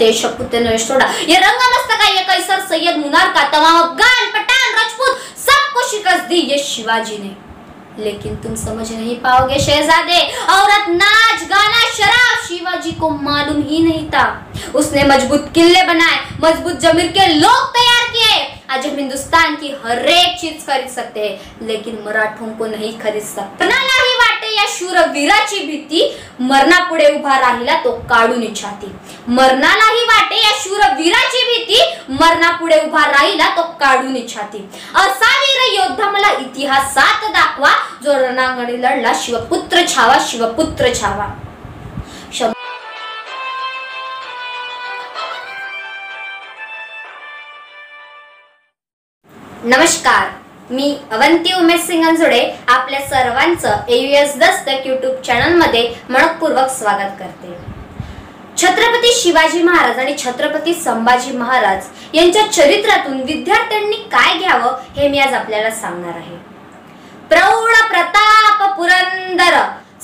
फतेह शपूत नवेशोड़ा, ये रंगमस्तका, ये कैसर सैयद मुनार का, तमाम अफगान पठान राजपूत सबको शिकस्त दी ये शिवाजी ने। लेकिन तुम समझ नहीं पाओगे शहजादे, औरत, नाच गाना, शराब शिवाजी को मालूम ही नहीं था। उसने मजबूत किले बनाए, मजबूत जमीर के लोग तैयार किए। आज हम हिंदुस्तान की हर एक चीज खरीद सकते हैं, लेकिन मराठों को नहीं खरीद सकते। मरणालाही वाटे या शूरवीराची भीती, मरणा पुढे उभा राहिला तो काढून छाती। मरणालाही वाटे या शूरवीराची भीती, मरणा पुढे उभा राहिला तो काढून छाती। असा वीर योद्धा मला इतिहासात दाखवा, जो रणांगणी लढला शिवपुत्र छावा, शिवपुत्र छावा। नमस्कार, मी अवंती उमेश सिंगंजुडे आपल्या सर्वांचं AUS दस्तक YouTube चॅनल मध्ये मनपूर्वक स्वागत करते। छत्रपती शिवाजी महाराज आणि छत्रपती संभाजी महाराज यांच्या चरित्रातून विद्यार्थ्यांनी काय घ्यावं हे मी आज आपल्याला सांगणार आहे। प्रौढ प्रताप पुरंदर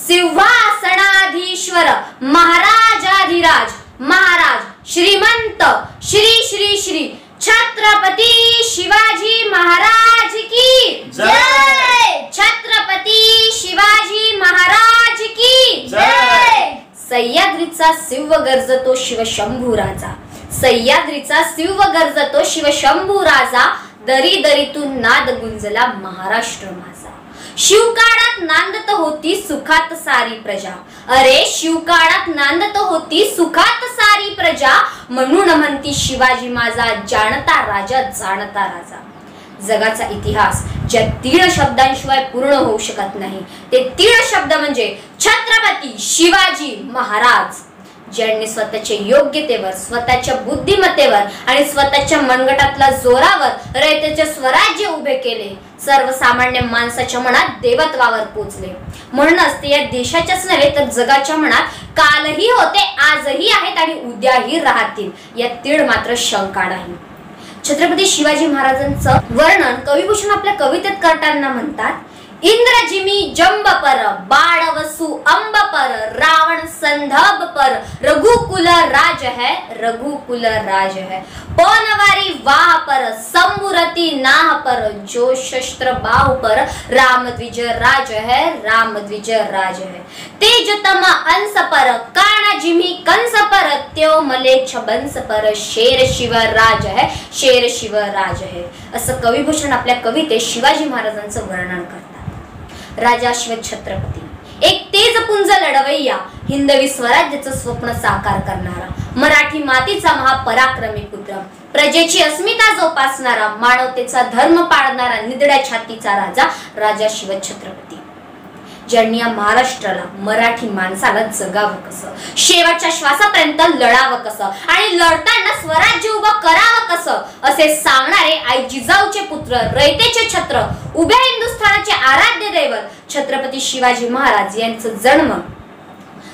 सिंहासनाधीश्वर महाराजाधिराज महाराज श्रीमंत श्री श्री श्री छत्रपती शिवाजी महाराज की जय। छत्रपती शिवाजी महाराज की जय। सह्याद्रीचा शिव गरजतो शिवशंभू राजा, सह्याद्रीचा शिव गरजतो शिवशंभू राजा, दरी दरीतून नाद गुंजला महाराष्ट्र माझा। शिवकाळात नांदत होती सुखात सारी प्रजा, अरे शिवकाळात नांदत होती सुखात सारी प्रजा, म्हणून म्हणती शिवाजी माझा जाणता राजा जाणता राजा। जगाचा इतिहास ज्या 3 शब्दांशिवाय पूर्ण होऊ शकत नाही, ते 3 शब्द म्हणजे छत्रपती शिवाजी महाराज, ज्यांनी स्वतःच्या योग्यतेवर, स्वतःच्या बुद्धिमत्तेवर आणि स्वतःच्या मनगटातल्या जोरावर रयतेचे स्वराज्य उभे केले, सर्वसामान्य माणसाच्या मनात देवत्वावर पोचले। म्हणूनच ते या देशाच्याच नव्हे तर जगाच्या मनात कालही होते, आजही आहेत आणि उद्याही राहतील, यात तीळ मात्र शंका नाही। छत्रपती शिवाजी महाराजांचं वर्णन कविभूषण आपल्या कवितेत करताना म्हणतात, इंद्रजिमी जंब पर, बाळवसु अंब पर, रावण संधब पर, रघुकुल राज है, रघुकुल राज है, पौनवारी वाह पर, संबुरती नाह पर, जो शस्त्र बाहु पर, रामद्विज राज है, रामद्विज राज है, तेजतम अंश पर, काणाजिमी कंस पर, त्यो मलेच्छ बंस पर, शेर शिव राज है, शेर शिव राज है, असं कविभूषण आपल्या कवितेत शिवाजी महाराजांचं वर्णन करतात। राजा शिव छत्रपती, एक तेजपुंज लढवय्या, हिंदवी स्वराज्याचं स्वप्न साकार करणारा, मराठी मातीचा महापराक्रमी पुत्र, प्रजेची अस्मिता जोपासणारा, मानवतेचा धर्म पाळणारा, निधड्या छातीचा राजा, राजा शिव छत्रपती, ज्यांनी या महाराष्ट्राला, मराठी माणसाला जगावं कसं, शेवटच्या श्वासापर्यंत लढावं कसं आणि लढताना स्वराज्य उभं करावं कसं, असे सांगणारे आई जिजाऊचे पुत्र, रयतेचे छत्र, उभ्या हिंदुस्थानाचे आराध्य दैवत छत्रपती शिवाजी महाराज यांचा जन्म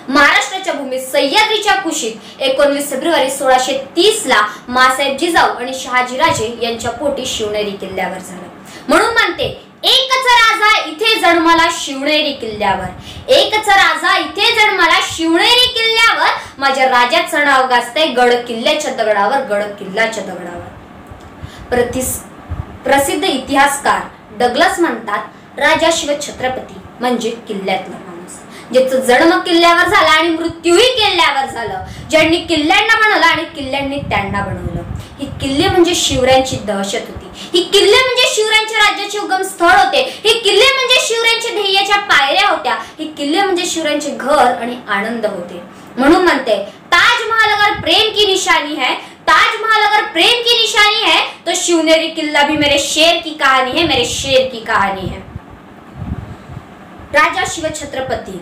महाराष्ट्राच्या भूमीत सह्याद्रीच्या कुशीत 19 फेब्रुवारी 1630 ला मासाहेब जिजाऊ आणि शहाजीराजे यांच्या पोटी शिवनेरी किल्ल्यावर झाला। म्हणून म्हणते, एकच राजा इथे जन्माला शिवनेरी किल्ल्यावर, एकच राजा इथे जन्माला शिवनेरी किल्ल्यावर, माझ्या राजाचं नाव गाजतंय गड किल्ल्याच्या दगडावर, गड किल्ल्याच्या दगडावर। प्रसिद्ध इतिहासकार डग्लस म्हणतात, राजा शिव छत्रपती म्हणजे किल्ल्यातला माणूस, ज्याचा जन्म किल्ल्यावर झाला आणि मृत्यूही किल्ल्यावर झालं, ज्यांनी किल्ल्यांना बनवलं आणि किल्ल्यांनी त्यांना बनवलं। ही किल्ले म्हणजे शिवरायांची दहशत होती, ही किल्ले म्हणजे शिवरायांच्या राज्याचे उगम स्थळ होते, ही किल्ले म्हणजे शिवरायांच्या ध्येयाच्या पायऱ्या होत्या, ही किल्ले म्हणजे शिवरायांचे घर आणि आनंद होते। म्हणून म्हणते, ताजमहल अगर प्रेम की निशानी है, ताजमहल अगर प्रेम की निशानी है, तो शिवनेरी किल्ला भी मेरे शेर की कहानी है, मेरे शेर की कहानी है। राजा शिव छत्रपती,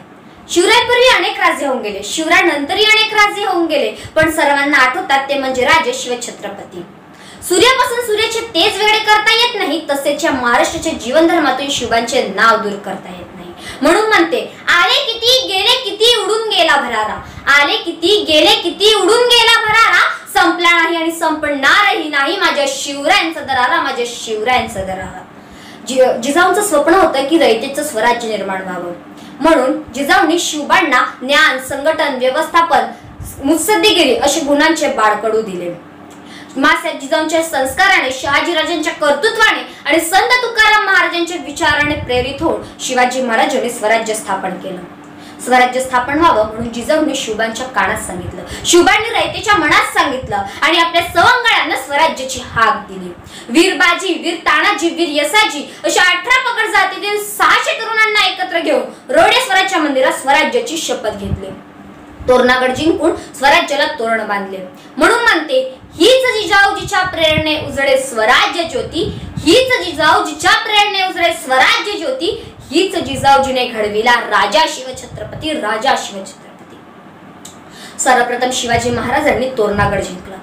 शिवरायांपूर्वी अनेक राज्य होऊन गेले, शिवरायांनंतरही अनेक राज्य होऊन गेले, पण सर्वांना आठवतात ते म्हणजे राजे शिव छत्रपती। सूर्यापासून सूर्याचे तेज वेगळे करता येत नाही, तसेच या महाराष्ट्राच्या जीवन धर्मातून शिवांचे नाव दूर करता येत नाही। म्हणून म्हणते, आले किती गेले किती उडून गेला भरारा, आले किती गेले किती उडून गेला भरारा, संपला नाही आणि संपणारही नाही माझ्या शिवरायांचा दरारा, माझ्या शिवरायांचा दरारा। जिजाऊंचं स्वप्न होतं की रयतेचं स्वराज्य निर्माण व्हावं, म्हणून जिजाऊंनी शिवबांना ज्ञान, संघटन, व्यवस्थापन, मुत्सद्देगिरी असे गुणांचे बाळकडू दिले. माँसाहेब जिजाऊंच्या संस्काराने, शहाजीराजांच्या कर्तृत्वाने आणि संत तुकाराम महाराजांच्या विचाराने प्रेरित होऊन शिवाजी महाराजांनी स्वराज्य स्थापन केलं. स्वराज्य स्थापन व्हावं म्हणून जिजाऊंनी शिवबांच्या कानात सांगितलं, शिवबांनी रयतेच्या मनात सांगितलं आणि आपल्या सवंगड्यांना स्वराज्याची हाक दिली. वीर बाजी, वीर तानाजी, वीर यसाजी अशा 18 पगड जातीतील 600 तरुणांना एकत्र घेऊन रोडेश्वराच्या मंदिरात स्वराज्याची शपथ घेतली. तोरणागड जिंकून स्वराज्याला तोरण बांधले. म्हणून म्हणते, हीच जिजाऊजीच्या प्रेरणे उजळे स्वराज्य ज्योती, हीच जिजाऊजीच्या प्रेरणे उजळे स्वराज्य ज्योती, हीच जिजाऊजीने घडविला राजा शिवछत्रपती, राजा शिवछत्रपती. सर्वप्रथम शिवाजी महाराजांनी तोरणागड जिंकला.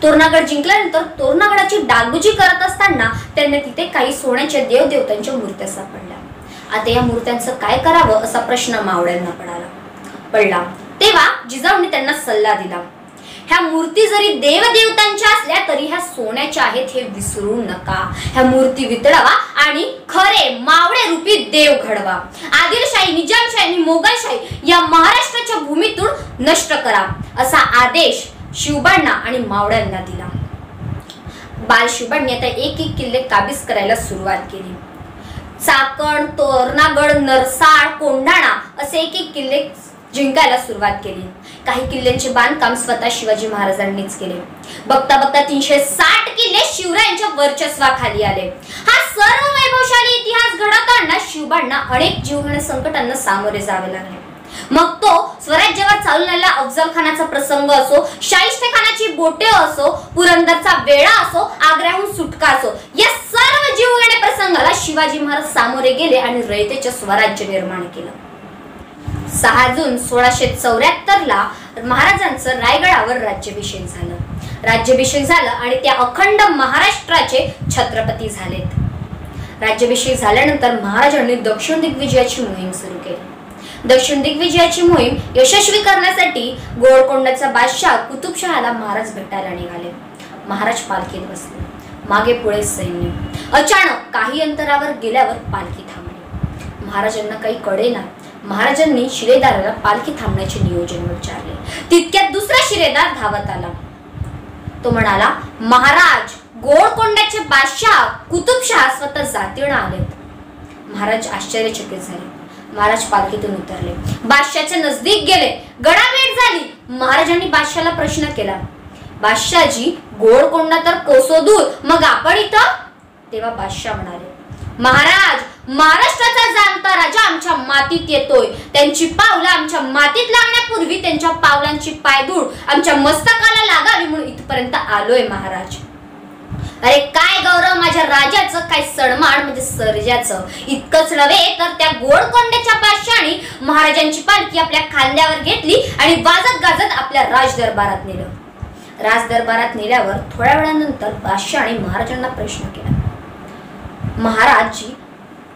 तोरणागड जिंकल्यानंतर तोरणागडाची डागडुजी करत असताना त्यांना तिथे काही सोन्याच्या देवदेवतांच्या मूर्त्या सापडल्या. आता या मूर्त्यांचं काय करावं असा प्रश्न मावळ्यांना पडला. तेव्हा जिजाऊंनी त्यांना सल्ला दिला, ह्या मूर्ती जरी देवदेवतांच्या असल्या तरी ह्या सोन्याच्या आहेत हे विसरू नका. ह्या मूर्ती वितळवा आणि खरे मावळे रूपी देव घडवा. आदिलशाही, निजामशाही आणि मोगलशाही या महाराष्ट्राच्या भूमीतून नष्ट करा असा आदेश शिवबांना आणि मावळ्यांना दिला. बाल शिवबांनी आता एक किल्ले काबीज करायला सुरुवात केली. चाकण, तोरणागड, नरसाळ, कोंढाणा असे एक किल्ले जिंकायला सुरुवात केली. काही किल्ल्यांचे बांधकाम स्वतः शिवाजी महाराजांनीच केले. बघता बघता 360 किल्ले शिवरायांच्या वर्चस्वाखाली आले. हा सर्व वैभवशाली इतिहास घडवताना शिवबांना अनेक जीवघेण्या संकटांना सामोरे जावे लागले. मग तो स्वराज्यावर चालून आलेला अफजल खानाचा प्रसंग असो, शाहिस्ते खानाची बोटे असो, पुरंदरचा वेळा असो, आग्र्याहून सुटका असो, या सर्व जीवघेण्या प्रसंगाला शिवाजी महाराज सामोरे गेले आणि रयतेचे स्वराज्य निर्माण केलं. 6 जून 1674 ला महाराजांचं रायगडावर राज्याभिषेक झालं. राज्याभिषेक झाला आणि त्या अखंड महाराष्ट्राचे छत्रपती झालेत. राज्याभिषेक झाल्यानंतर महाराजांनी दक्षिण दिग्विजयाची मोहीम सुरू केली. दक्षिण दिग्विजयाची मोहीम यशस्वी करण्यासाठी गोळकोंडाचा बादशाह कुतुबशहाला महाराज भेटायला निघाले. महाराज पालखीत बसले, मागे पुढे सैन्य. अचानक काही अंतरावर गेल्यावर पालखी थांबली. महाराजांना काही कळेना. महाराजांनी शिलेदाराला पालखी थांबण्याचे नियोजन विचारले. तितक्यात दुसरा शिलेदार धावत आला. तो म्हणाला, महाराज, गोळकोंड्याचे बादशाह कुतुबशाह स्वतः जातीने आलेत. महाराज आश्चर्यचकित झाले. महाराज पालखीतून उतरले, बादशाहच्या नजदीक गेले. गडाभेट झाली. महाराजांनी बादशाहला प्रश्न केला, बादशाहजी, गोळकोंडा तर कोसो दूर, मग आपण इथं? तेव्हा बादशाह म्हणाले, महाराज, महाराष्ट्राचा जाणता राजा आमच्या मातीत येतोय. त्यांची पावलं आमच्या मातीत लागण्यापूर्वी त्यांच्या पावलांची पायधूळ आमच्या मस्तकाला लागावी म्हणून इथपर्यंत आलोय महाराज. अरे काय गौरव माझ्या राजाचं, काय सन्मान म्हणजे सर्जाचं. इतकंच नव्हे तर त्या गोळकोंड्याच्या बादशाहाने महाराजांची पालखी आपल्या खांद्यावर घेतली आणि वाजत गाजत आपल्या राजदरबारात नेलं. राजदरबारात नेल्यावर थोड्या वेळानंतर बादशाहाने महाराजांना प्रश्न केला, महाराज जी,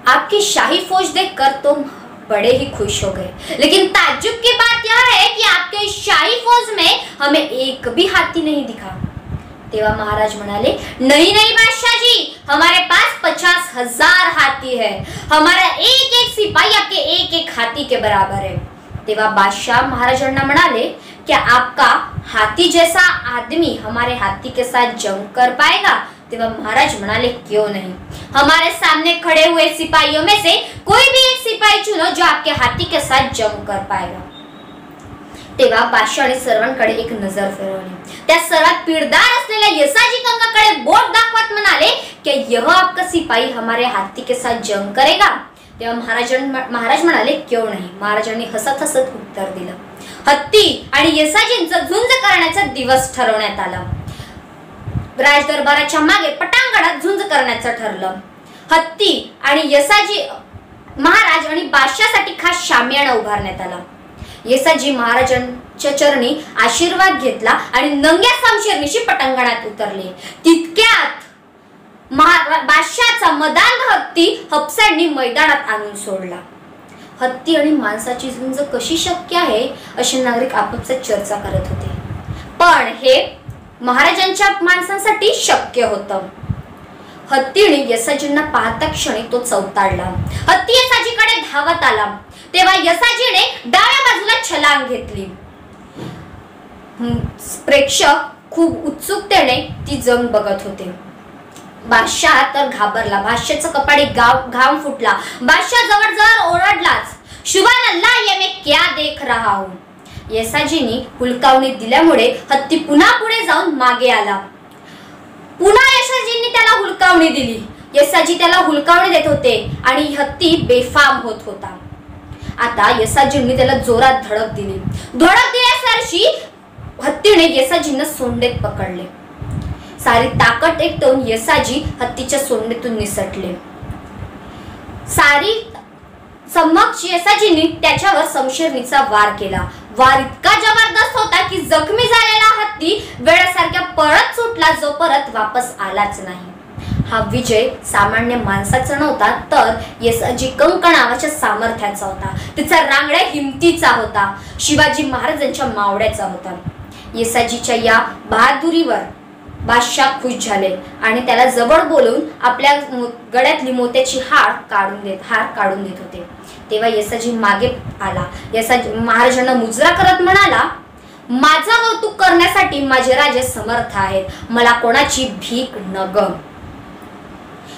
आपकी शाही फौज देखकर तो बड़े ही खुश हो गए, लेकिन ताज्जुब की बात यह है कि आपके शाही फौज में हमें एक भी हाथी नहीं दिखा. तेव्हा महाराज म्हणाले, नहीं नहीं बादशाह जी, हमारे पास 50,000 हाथी है. हमारा एक एक सिपाही आपके एक एक हाथी के बराबर है. तेव्हा बादशाह महाराजांना म्हणाले, क्या आपका हाथी जैसा आदमी हमारे हाथी के साथ जंग कर पाएगा? तेव्हा महाराज म्हणाले, क्यों नहीं, हमारे सामने खड़े हुए सिपाहियों में से कोई भी एक सिपाही चुनो जो आपके हाथी के साथ जंग कर पाएगा. तेव्हा बादशाहने सर्वांकडे एक नजर फिरवली. त्या सर्वात पीडदार असलेल्या यसाजी कंकाकडे बोट दाखवत म्हणाले, क्या यह आपका सिपाही हमारे हाथी के साथ जंग करेगा? तेव्हा महाराज म्हणाले, क्यों नहीं. महाराजांनी हसत हसत उत्तर दिलं. हत्ती आणि यसाजींचं झुंज करण्याचा दिवस ठरवण्यात आला. राजदरबाराच्या मागे पटांगणात झुंज करण्याचं ठरलं. हत्ती आणि यसाजी महाराज आणि बादशाहसाठी खास शामियाना उभारण्यात आला. येसाजी महाराजांच्या चरणी आशीर्वाद घेतला आणि नंग्या समशेरणीशी पटांगणात उतरले. तितक्यात बादशाहचा मदान हत्ती हप्सांनी मैदानात आणून सोडला. हत्ती आणि माणसाची झुंज कशी शक्य आहे असे नागरिक आपापसात चर्चा करत होते. पण हे महाराजांच्या माणसांसाठी शक्य होतं. हत्तीने यसाजींना पाहता क्षणी तो चौताळला. हत्ती यसाजीकडे धावत आला. तेव्हा यसाजीने डाव्या बाजूला छलांग घेतली. प्रेक्षक खूप उत्सुकतेने ती जंग बघत होते. बादशाह तर घाबरला. बादशाहचं कपाळी घाम फुटला. बादशाह जवळ ओरडलाच, शुभान अल्लाह, ये मैं क्या देख रहा हूं. येसाजींनी हुलकावणी दिल्यामुळे हत्ती पुन्हा पुढे जाऊन मागे आला. पुन्हा येसाजींनी त्याला हुलकावणी दिली. येसाजी त्याला हुलकावणी देत होते आणि हत्ती बेफाम होत होता. आता येसाजींनी त्याला जोरात धडक दिली. धडक दिल्यासारशी हत्तीने येसाजींना सोंडेत पकडले. सारी ताकद एकवटून येसाजी हत्तीच्या सोंडेतून निसटले. सारी समक्ष येसाजींनी त्याच्यावर शमशेरणीचा वार केला. वार इतका जबरदस्त होता की जखमी झालेला हत्ती वेळासारख्या पळत सुटला, जो परत वापस आलाच नाही. हा विजय सामान्य माणसाचा नव्हता, तर येसाजी कंक नावाच्या सामर्थ्याचा होता. तिचा रांगड्या हिमतीचा होता. शिवाजी महाराजांच्या मावड्याचा होता. येसाजीच्या या बहादुरीवर बादशाह खुश झाले आणि त्याला जवळ बोलून आपल्या गळ्यातली मोत्याची हार काढून देत होते. तेव्हा येसाजी मागे आला. येसाजी महाराजांना मुजरा करत म्हणाला, माझा कौतुक करण्यासाठी माझे राजे समर्थ आहेत. मला कोणाची भीक नग.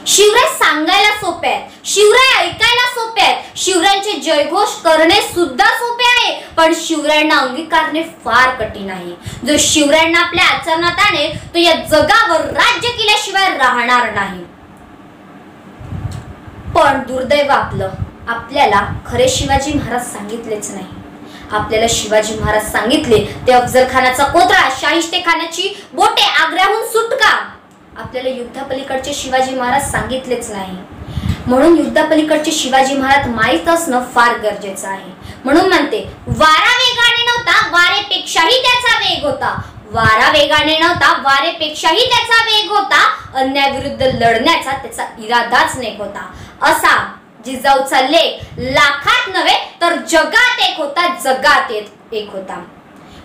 शिवराय सांगायला सोपे आहेत, शिवराय ऐकायला सोपे आहेत, शिवरायांचे जयघोष करणे सुद्धा सोपे आहे, पण शिवरायांना अंगीकारणे फार कठीण आहे. जो शिवरायांना आपल्या आचरणात आणेल तो या जगावर राज्य केल्याशिवाय राहणार नाही. पण दुर्दैव आपल्याला खरे शिवाजी महाराज सांगितलेच नाही. आपल्याला शिवाजी महाराज सांगितले ते अफजल खानाचा कोत्रा, शाहिस्ते खानाची बोटे, आग्र्याहून सुटका. आपल्याला युद्धापलीकडचे शिवाजी महाराज सांगितलेच नाही. म्हणून युद्धापलीकडचे शिवाजी महाराज माहीत असणं फार गरजेचं आहे. म्हणून म्हणते, वारा वेगाने नव्हता, वारेपेक्षाही त्याचा वेग होता. वारा वेगाने नव्हता, वारेपेक्षाही त्याचा वेग होता. अन्यायाविरुद्ध लढण्याचा त्याचा इरादाच नेक होता. असा जिजाऊचा लेख लाखात नव्हे तर जगात एक होता, जगात एक होता.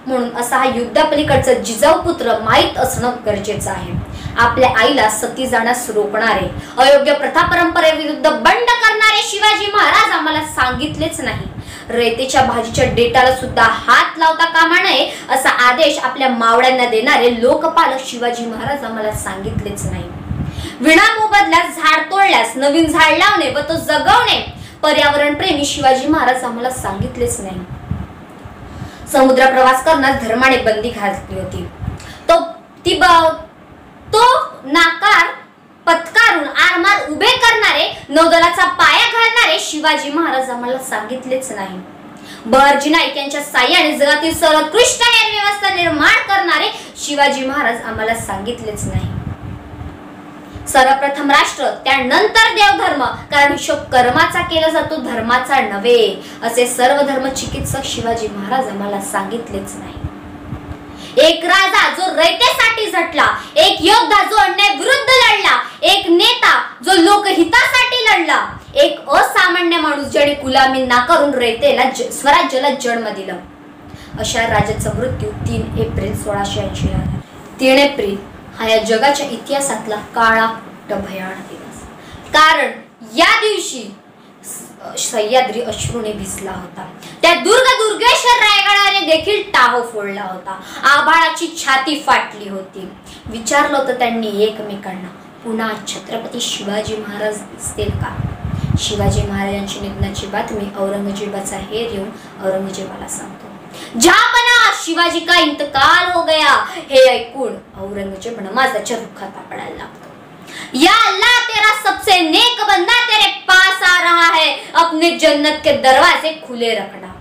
म्हणून असा हा युद्धापलीकडचा जिजाऊ पुत्र माहीत असणं गरजेचं आहे. आपल्या आईला सती जाण्यास रोखणारे, अयोग्य प्रथा परंपरेविरुद्ध बंड करणारे शिवाजी महाराज आम्हाला सांगितलेच नाही. रेतेच्या भाजीच्या डेटाला सुद्धा हात लावता कामा नये असा आदेश आपल्या मावळ्यांना देणारे लोकपालक शिवाजी महाराज आम्हाला सांगितलेच नाही. विणा मोबदल्यास झाड तोडल्यास नवीन झाड लावणे व तो जगवणे पर्यावरण प्रेमी शिवाजी महाराज आम्हाला सांगितलेच नाही. समुद्र प्रवास करण्यास धर्माने बंदी घातली होती. तो नाकार पत्कारून आरमार उभे करणारे, नौदलाचा पाया घालणारे शिवाजी महाराज आम्हाला सांगितलेच नाही. बहरजी नाईक यांच्या साह्याने जगातील सर्वोत्कृष्ट न्याय व्यवस्था निर्माण करणारे शिवाजी महाराज आम्हाला सांगितलेच नाही. सर्वप्रथम राष्ट्र, त्यानंतर देवधर्म, कारण हिशोब कर्माचा केला जातो, धर्माचा नव्हे, असे सर्व धर्म चिकित्सक शिवाजी महाराज आम्हाला सांगितलेच नाही. एक राजा जो रयतेसाठी झटला, एक योद्धा जो अन्याय विरुद्ध लढला, एक नेता जो लोकहितासाठी लढला, एक असामान्य माणूस ज्याने गुलामी नाकारून रयतेला स्वराज्याला जन्म दिला. अशा राजाचा मृत्यू 3 एप्रिल 1680 झाला. 3 एप्रिल हा या जगाच्या इतिहासातला काळा भयानक दिवस. कारण या दिवशी सह्याद्री अश्रूने भिजला होता. त्या दुर्गेश्वर रायगडाने देखील टाहो फोडला होता. आभाळाची छाती फाटली होती. विचारलं होतं त्यांनी एकमेकांना, पुन्हा छत्रपती शिवाजी महाराज दिसतील का? शिवाजी महाराजांची निधनाची बातमी औरंगजेबाचा हेर येऊन औरंगजेबाला सांगतो. जहापना शिवाजी का इंतकाल हो गया. हे ऐकून औरंगजेब नमाजाच्या रुखात पडायला लागतो. या अल्लाह, तेरा सबसे नेक बंदा तेरे पास आ रहा है, अपने जन्नत के दरवाजे खुले रखना.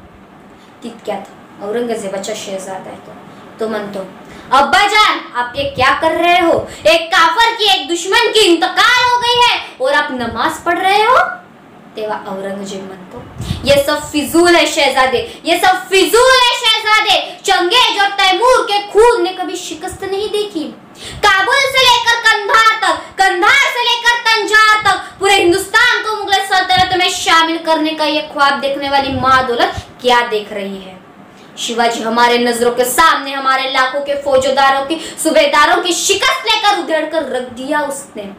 तितक्यात औरंगजेबाचा शेजारदा येतो. तो म्हणतो, अब्बाजान आप ये क्या कर रहे हो? एक काफर की, एक दुश्मन की इंतकाल हो गई है और आप नमाज पढ़ रहे हो. तेव्हा औरंगजेब म्हणतो, ये सब फिजूल है शहजादे, ये सब फिजूल है शहजादे. चंगेज और तैमूर के खून ने कभी शिकस्त नहीं देखी. काबुल से लेकर कंधार तक, कंधार से लेकर तंजार तक पूरे हिंदुस्तान को मुगल सल्तनत में शामिल करने का ये ख्वाब देखने वाली महादौलत क्या देख रही है? शिवाजी हमारे नजरों के सामने हमारे लाखों के फौजदारों की, सूबेदारों की शिकस्त लेकर उधेड़ कर रख दिया उसने.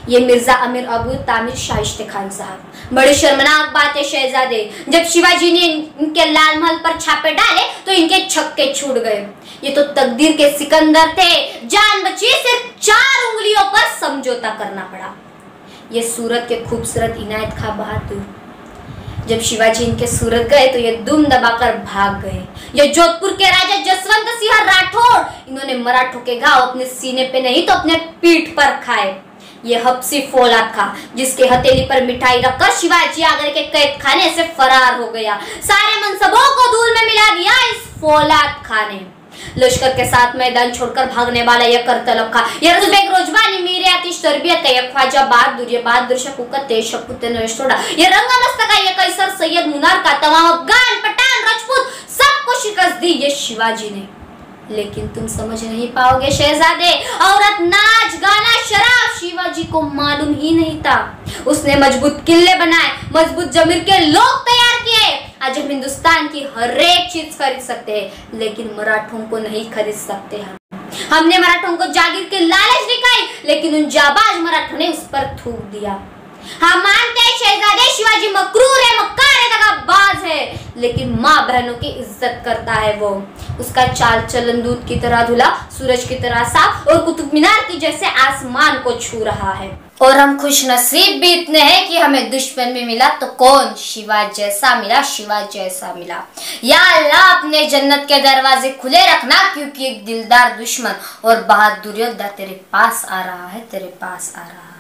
ये मिर्जा अमीर अबू तामिर शाइस्ते खान साहब। बड़ी शर्मनाक बात है शहजादे, जब शिवाजी ने इनके लाल महल पर छापे डाले तो इनके छक्के छूट गए। ये तो तकदीर के सिकंदर थे, जान बची सिर्फ 4 उंगलियों पर समझौता करना पड़ा। ये सूरत के खूबसूरत इनायत खां बहादुर, जब शिवाजी इनके सूरत गए तो ये दुम दबाकर भाग गए। ये जोधपुर के राजा जसवंत सिंह राठौड़, इन्होंने मराठों के घाव अपने सीने पे नहीं तो अपने पीठ पर खाए। ये हब्सी फौलाद था, जिसके हथेली पर मिठाई रखकर शिवाजी आगरे के कैद खाने से फरार हो गया। सारे मनसबों को धूल में मिला दिया इस फौलाद खां ने। लश्कर के साथ मैदान छोड़कर भागने वाला यह करतलब था। ये रुजबेक रोजबानी मीरे आतिश तरबियत का, यह ख्वाजा बहादुर, ये बहादुर शकुकत, शकुत नवेशोड़ा, ये रंगामस्त का, ये कैसर सैयद मुनार का, तमाम अफगान पठान राजपूत सबको शिकस्त दी ये शिवाजी ने। लेकिन तुम समझ नहीं पाओगे शहजादे, औरत, नाच गाना, शराब शिवाजी को मालूम ही नहीं था। उसने मजबूत किले बनाए, मजबूत जमीर के लोग तैयार किए। आज हम हिंदुस्तान की हर एक चीज खरीद सकते हैं, लेकिन मराठों को नहीं खरीद सकते। हमने मराठों को जागीर की लालच दिखाई, लेकिन उन जाबाज मराठों ने उस पर थूक दिया। हम मानते हैं शहजादे, शिवाजी मकरूर है, मक्कार है, दगाबाज है, लेकिन माँ बहनों की इज्जत करता है। वो उसका चाल चलन दूध की तरह धुला, सूरज की तरह साफ और कुतुब मीनार की जैसे आसमान को छू रहा है। और हम खुश नसीब भी इतने हैं कि हमें दुश्मन भी मिला तो कौन, शिवा जैसा मिला, शिवा जैसा मिला। या अल्लाह अपने जन्नत के दरवाजे खुले रखना, क्योंकि एक दिलदार दुश्मन और बहादुर योद्धा तेरे पास आ रहा है, तेरे पास आ रहा है।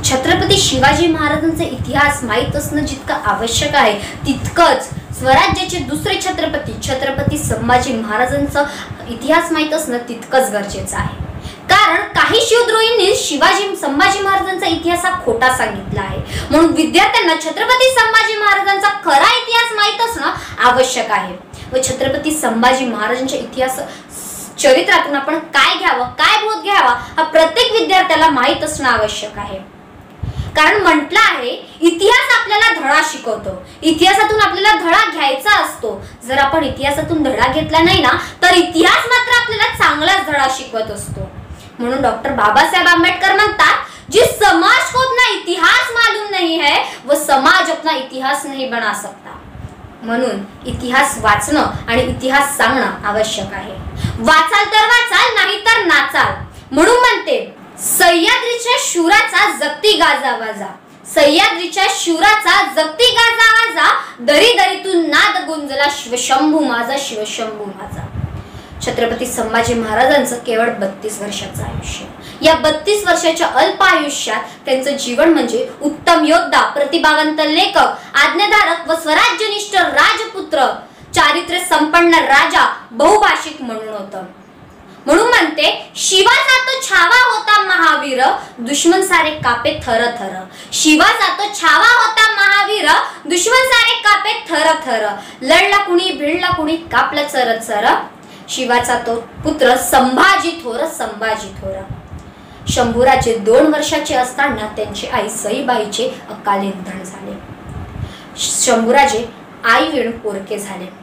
छत्रपती शिवाजी महाराजांचा इतिहास माहित असणं जितकं आवश्यक आहे, तितकंच स्वराज्याचे दुसरे छत्रपती छत्रपती संभाजी महाराजांचा इतिहास माहित असणं तितकंच गरजेचं आहे। कारण काही शिवद्रोहींनी शिवाजी संभाजी महाराजांचा इतिहास हा खोटा सांगितला आहे, म्हणून विद्यार्थ्यांना छत्रपती संभाजी महाराजांचा खरा इतिहास माहित असणं आवश्यक आहे। व छत्रपती संभाजी महाराजांच्या इतिहास चरित्रातून आपण काय घ्यावं, काय बोध घ्यावा, हा प्रत्येक विद्यार्थ्याला माहित असणं आवश्यक आहे। कारण म्हटलं आहे, इतिहास आपल्याला धडा शिकवतो, इतिहासातून आपल्याला धडा घ्यायचा असतो। जर आपण इतिहासातून धडा घेतला नाही ना, तर इतिहास मात्र आपल्याला चांगलाच धडा शिकवत असतो। म्हणून डॉक्टर बाबासाहेब आंबेडकर म्हणतात, जिस समाज को अपना इतिहास मालूम नहीं है, वो समाज अपना इतिहास नहीं बना सकता। म्हणून इतिहास वाचणं आणि इतिहास सांगणं आवश्यक आहे। वाचाल तर वाचाल, नाही तर नाचाल। म्हणून म्हणते, सह्याद्रीच्या शूराचा जगती गाजावाजा, सह्याद्रीच्या शूराचा जगती गाजावाजा, दरी दरीतून नाद गुंजला, शिवशंभू माझा, शिवशंभू माझा। छत्रपती संभाजी महाराजांचं केवळ 32 वर्षाचं आयुष्य। या 32 वर्षाच्या अल्प आयुष्यात त्यांचं जीवन म्हणजे उत्तम योद्धा, प्रतिभावंत लेखक, आज्ञाधारक व स्वराज्यनिष्ठ राजपुत्र, चारित्र्य संपन्न राजा, बहुभाषिक म्हणून होतं। म्हणून म्हणते, शिवाचा तो छावा होता महावीर, दुश्मन सारे कापे थर थर। शिवाचा तो छावा होता महावीर, दुश्मन सारे कापे थर थर। लढला कुणी, भिडला कुणी, कापला चर चर। शिवाचा तो पुत्र संभाजी थोर, संभाजी थोर। शंभूराजे 2 वर्षाचे असताना त्यांची आई सईबाईचे अकाली निधन झाले। शंभूराजे आई विण पोरके झाले।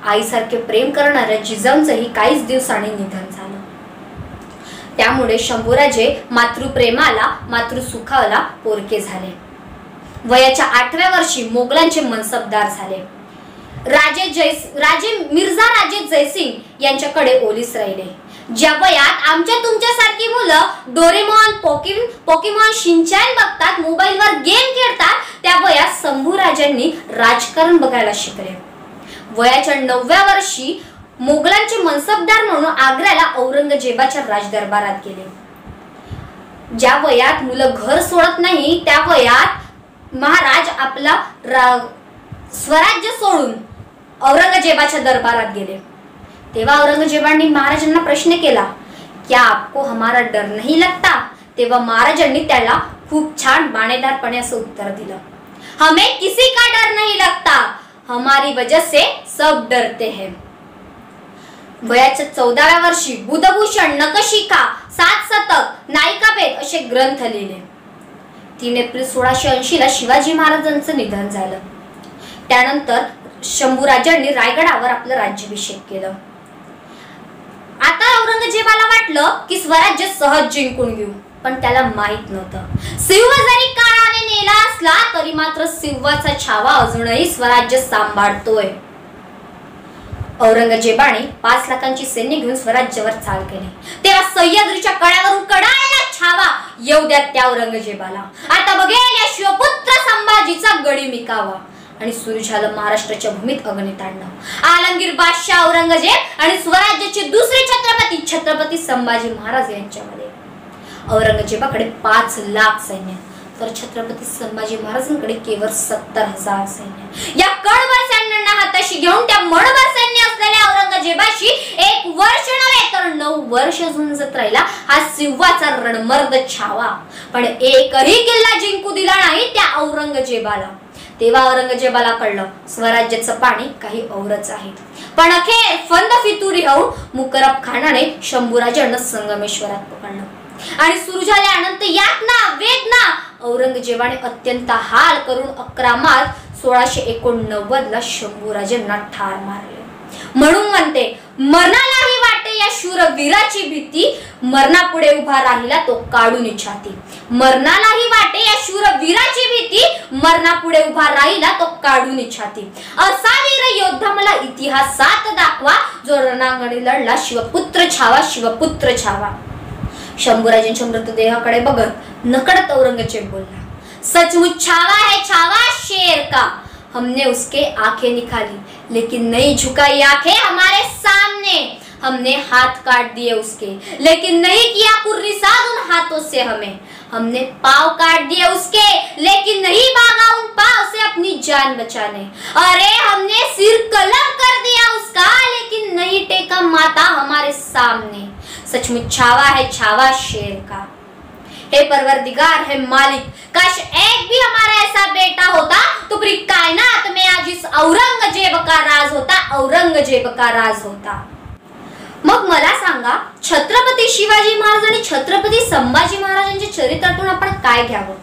आईसारखे प्रेम करणाऱ्या जिजाऊंचंही काहीच दिवसांनी निधन झालं। त्यामुळे शंभूराजे मातृप्रेमाला, मातृसुखाला पोरके झाले। वयाच्या 8व्या वर्षी मोगलांचे मनसबदार झाले। राजे मिर्झा राजे जयसिंग यांच्याकडे ओलीस राहिले। ज्या वयात आमच्या तुमच्यासारखी मुलं डोरेमॉन, पोकेमॉन, शिनचॅन बघतात, मोबाईलवर गेम खेळतात, त्या वयात शंभूराजांनी राजकारण बघायला शिकले। वयाच्या 9व्या वर्षी मोगलांचे मनसबदार म्हणून आग्र्याला औरंगजेबाच्या राजदरबारात गेले। ज्या वयात मुलं घर सोडत नाही, त्या वयात महाराज आपला स्वराज्य सोडून औरंगजेबाच्या दरबारात गेले। तेव्हा औरंगजेबाने महाराजांना प्रश्न केला, क्या आपको हमारा डर नहीं लगता? तेव्हा महाराजांनी त्याला खूप छान बाणेदारपणे असं उत्तर दिलं, हमें किसी का डर नहीं लगता, हमारी वजह से सब डरते हैं। वयाच्या 14व्या वर्षी बुधभूषण, नखशिखा, 7 शतक, नायिकाभेद असे ग्रंथ लिहिले। 3 एप्रिल 1680 ला शिवाजी महाराजांचं निधन झालं। त्यानंतर शंभूराजांनी रायगडावर आपलं राज्याभिषेक केलं। आता औरंगजेबाला वाटलं की स्वराज्य सहज जिंकून घेऊ, पण त्याला माहित नव्हतं सिंह जरी काळाने नेला असला तरी मात्र सिंहाचा छावा अजूनही स्वराज्य सांभाळतोय. औरंगजेबाने 5 लाखांची सैन्य घेऊन स्वराज्यावर चाल केली. तेव्हा सह्याद्रीच्या कड्यावरून कडाळलेला छावा येऊ द्या त्या औरंगजेबाला. आता बघेल या शिवपुत्र संभाजीचा गडी मिकावा. आणि सुरू झालं महाराष्ट्राच्या भूमीत अग्नितांडव. आलमगीर बादशाह औरंगजेब आणि स्वराज्याचे दुसरे छत्रपती छत्रपती संभाजी महाराज यांच्यामध्ये. औरंगजेबाकडे 5 लाख सैन्य तर छत्रपती संभाजी महाराजांकडे केवळ 70,000 सैन्य. या कडभर सैन्यांना हाताशी घेऊन त्या मणभर सैन्य असलेल्या औरंगजेबाशी 1 वर्ष नव्हे तर 9 वर्ष झुंजत राहिला हा सिंहाचा रणमर्द छावा. पण एकही किल्ला जिंकू दिला नाही त्या औरंगजेबाला. तेव्हा औरंगजेबाला कळलं स्वराज्याचं पाणी काही औरच आहे. पण अखेर फंद फितुरी होऊन मुकरब खानाने शंभूराजांना संगमेश्वरात पकडलं. आणि सुरू झाल्या अनंत यातना वेदना. औरंगजेबाने अत्यंत हाल करून 11 मार्च 1689 ला शंभूराजांना ठार मारले. म्हणून म्हणते मरणालाही वाटे या शूरवीराची भीती, मरणापुढे उभा राहिला तो काढून छाती. मरणालाही वाटे या शूरवीराची भीती, मरणापुढे उभा राहिला तो काढून छाती. असा वीर योद्धा मला इतिहासात दाखवा जो रणांगणी लढला शिवपुत्र छावा शिवपुत्र छावा. शंभूराजांच्या मृतदेहाकडे बघत नकळत औरंगजेब बोलला, सचमुच छावा है छावा शेर का. हमने उसके आंखें निकाली लेकिन नहीं झुकाई आंखें हमारे सामने. हमने हाथ काट दिए उसके लेकिन नहीं किया कुर्रिसाद उन हाथों से हमें. हमने पाँव काट दिए उसके लेकिन नहीं भागा उन पाँव से अपनी जान बचाने. अरे हमने सिर कलम कर दिया उसका लेकिन नहीं टेका माथा हमारे सामने. सचमुच छावा है छावा शेर का. हे परवरदिगार है मालिक, काश एक भी हमारा ऐसा बेटा होता तो पूरी कायनात में आज इस औरंगजेब का राज होता, औरंगजेब का राज होता. मग मला सांगा छत्रपती शिवाजी महाराज आणि छत्रपती संभाजी महाराजांच्या चरित्रातून आपण काय घ्यावं.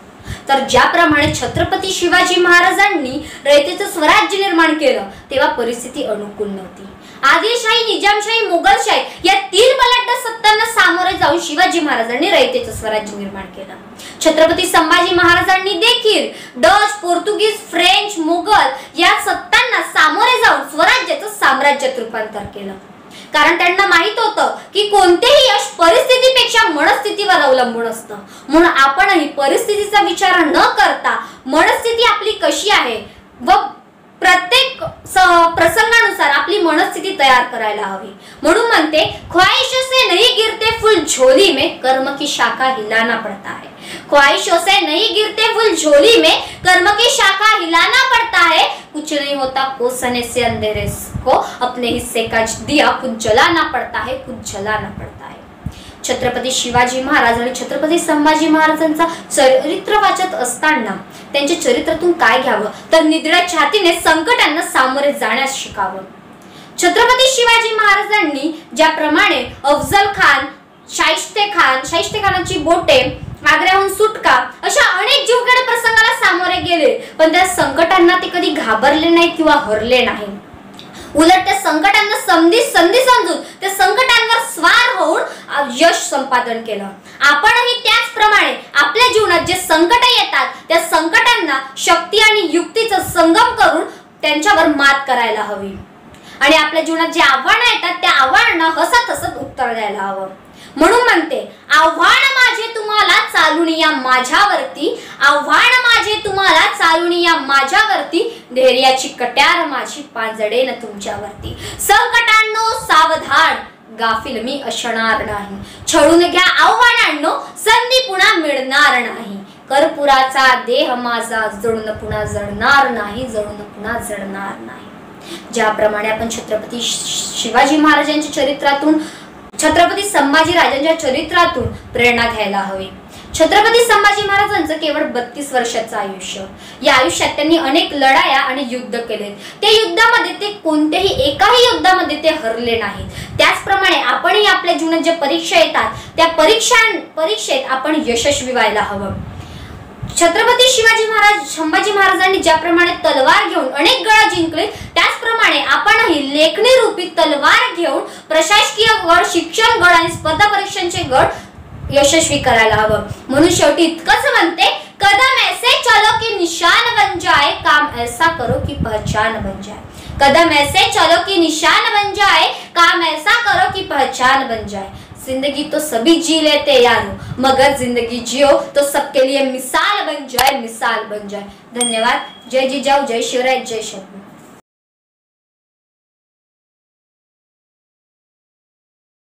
तर ज्याप्रमाणे छत्रपती शिवाजी महाराजांनी रयतेचं स्वराज्य निर्माण केलं तेव्हा परिस्थिती अनुकूल नव्हती. आदिलशाही, निजामशाही, मोगलशाही या 3 बलाढ्य सत्तांना सामोरे जाऊन शिवाजी महाराजांनी रयतेचं स्वराज्य निर्माण केलं. छत्रपती संभाजी महाराजांनी देखील डच, पोर्तुगीज, फ्रेंच, मोगल या सत्तांना सामोरे जाऊन स्वराज्याचं साम्राज्यात रूपांतर केलं. कारण त्यांना माहित होतं की कोणतेही यश परिस्थितीपेक्षा मनस्थितीवर अवलंबून असतं. म्हणून आपणही परिस्थितीचा विचार न करता मनस्थिती आपली कशी आहे व प्रत्येक प्रसंगानुसार आपली मनस्थिती तयार करायला हवी. म्हणून म्हणते ख्वाहिशों से नहीं गिरते फूल झोली में, कर्म की शाखा हिलाना पड़ता है. ख्वाहिशों से नहीं गिरते फूल झोली में, कर्म की शाखा हिलाना पड़ता है. कुछ नहीं होता कोसने से अंधेरे को, अपने हिस्से का दिया खुद जलाना पड़ता है, खुद जलाना पड़ता है. छत्रपती शिवाजी महाराज आणि छत्रपती संभाजी महाराजांचा चरित्र वाचत असताना त्यांच्या चरित्रातून काय घ्यावं तर निधड्या छातीने संकटांना सामोरे जाण्यास शिकावं. छत्रपती शिवाजी महाराजांनी ज्याप्रमाणे अफजल खान, शाहिस्ते खानाची बोटे, आग्र्याहून सुटका अशा अनेक जीवघेण्या प्रसंगाला सामोरे गेले पण त्या संकटांना ते कधी घाबरले नाही किंवा हरले नाही. उलट त्या संकटांना संधी समजून त्या संकटांवर स्वार होऊन यश संपादन केलं. आपणही त्याचप्रमाणे आपल्या जीवनात जे संकट येतात त्या संकटांना शक्ती आणि युक्तीचा संगम करून त्यांच्यावर मात करायला हवी. आणि आपल्या जीवनात जे आव्हानं येतात त्या आव्हानांना हसत हसत उत्तर द्यायला हवं. म्हणून म्हणते आव्हान माझे तुम्हाला चालून या माझ्यावरती, आव्हान माझे तुम्हाला चालून या माझ्यावरती, धैर्याची कट्यार माझी पांजडेन तुमच्यावरती. संकटांनो सावधान, गाफील मी असणार नाही. छळून घ्या आव्हानांनो, संधी पुन्हा मिळणार नाही. कर्पुराचा देह माझा जळून पुन्हा जळणार नाही, जळून पुन्हा जळणार नाही. ज्याप्रमाणे आपण छत्रपती शिवाजी महाराजांच्या चरित्रातून, छत्रपती संभाजी राजांच्या चरित्रातून प्रेरणा घ्यायला हवी. छत्रपती संभाजी महाराजांचं केवळ 32 वर्षाचं आयुष्य. या आयुष्यात त्यांनी अनेक लढाया आणि युद्ध केले. त्या युद्धामध्ये ते कोणत्याही एकाही युद्धामध्ये ते हरले नाहीत. त्याचप्रमाणे आपणही आपल्या जीवनात ज्या परीक्षा येतात त्या परीक्षेत आपण यशस्वी व्हायला हवं. छत्रपती संभाजी महाराजांनी ज्याप्रमाणे तलवार घेऊन अनेक गड जिंकले त्याचप्रमाणे आपणही लेखणी रूपी तलवार घेऊन प्रशासकीय गड, शिक्षण गड आणि स्पर्धा परीक्षांचे गड यशस्वी करायला हवं. म्हणून शेवटी इतकंच म्हणते, कदम ऐसे चलो की निशान बन जाए, काम ऐसा करो की पहचान बन जाए. कदम ऐसे चलो कि निशान बन जाए, काम ऐसा करो कि पहचान बन जाए. जिंदगी तो सभी जी लेते यारो, मगर जिंदगी जियो तो सबके लिए मिसाल बन जाए, मिसाल बन जाए. धन्यवाद. जय जिजाऊ, जय शिवराय, जय शंभू.